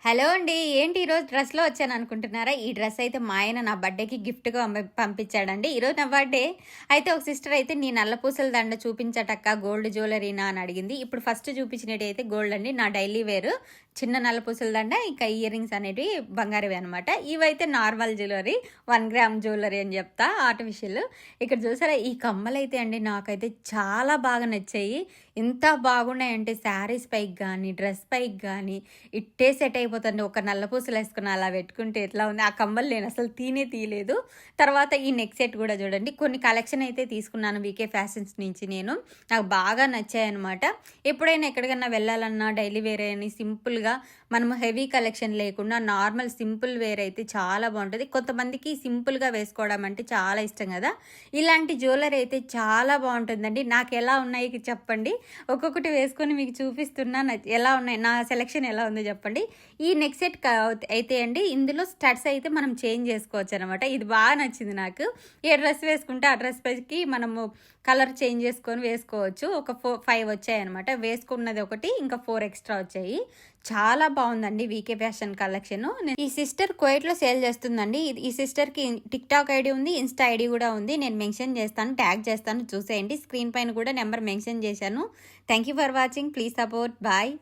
Hello అండి. ఏంటి ఈరోజు డ్రెస్‌లో వచ్చాననుకుంటున్నారా? ఈ డ్రెస్ అయితే మా ఆయన నా బర్త్‌డేకి గిఫ్ట్‌గా పంపించాడండి. ఈరోజు నా బర్త్‌డే. అయితే ఒక సిస్టర్ అయితే "నీ నల్ల పూసల దండ చూపించటక్క గోల్డ్ జ్యువెలరీనా" అని అడిగింది. ఇప్పుడు ఫస్ట్ చూపించినవి అయితే గోల్డ్ అండి. నా డైలీ వేర్ చిన్న నల్ల పూసల దండ, ఇంకా ఇయర్ రింగ్స్ అనేటివి బంగారువే అనమాట. ఇవైతే నార్మల్ జ్యువెలరీ 1 గ్రామ్ జ్యువెలరీ అని చెప్తా ఆర్టిఫిషియల్. ఇక్కడ చూసారా ఈ కమ్మలైతే అండి నాకైతే చాలా బాగా నచ్చాయి. ఎంత బాగున్నాయంటే శారీస్ పైకి గానీ, డ్రెస్ పైకి గానీ ఇట్టే సెట్ అయిపోతుంది. ఒక నల్ల పూసలు వేసుకుని అలా పెట్టుకుంటే ఎట్లా ఉంది. ఆ కమ్మలు నేను అసలు తీయలేదు. తర్వాత ఈ నెక్ సెట్ కూడా చూడండి. కొన్ని కలెక్షన్ అయితే తీసుకున్నాను వీకే ఫ్యాషన్స్ నుంచి నేను. నాకు బాగా నచ్చాయన్నమాట. ఎప్పుడైనా ఎక్కడికన్నా వెళ్ళాలన్నా డైలీ వేర్ అని సింపుల్గా మనము హెవీ కలెక్షన్ లేకుండా నార్మల్ సింపుల్ వేర్ అయితే చాలా బాగుంటుంది. కొంతమందికి సింపుల్గా వేసుకోవడం అంటే చాలా ఇష్టం కదా. ఇలాంటి జ్యువెలరీ అయితే చాలా బాగుంటుందండి. నాకు ఎలా ఉన్నాయి చెప్పండి. ఒక్కొక్కటి వేసుకొని మీకు చూపిస్తున్నా ఎలా ఉన్నాయి, నా సెలెక్షన్ ఎలా ఉందో చెప్పండి. ఈ నెక్ సెట్ అయితే అండి ఇందులో స్టడ్స్ అయితే మనం చేంజ్ చేసుకోవచ్చు అనమాట. ఇది బాగా నచ్చింది నాకు. ఏ డ్రెస్ వేసుకుంటే ఆ డ్రెస్ పైకి మనము కలర్ చేంజ్ చేసుకొని వేసుకోవచ్చు. ఒక 5 వచ్చాయన్నమాట. వేసుకున్నది ఒకటి, ఇంకా 4 ఎక్స్ట్రా వచ్చాయి. చాలా బాగుందండి వీకే ఫ్యాషన్ కలెక్షన్. ఈ సిస్టర్ కువైట్లో సేల్ చేస్తుందండి. ఈ సిస్టర్కి టిక్ టాక్ ఐడి ఉంది, ఇన్స్టా ఐడి కూడా ఉంది. నేను మెన్షన్ చేస్తాను, ట్యాగ్ చేస్తాను, చూసేయండి. స్క్రీన్ పైన కూడా నెంబర్ మెన్షన్ చేశాను. Thank you for watching. Please support. Bye.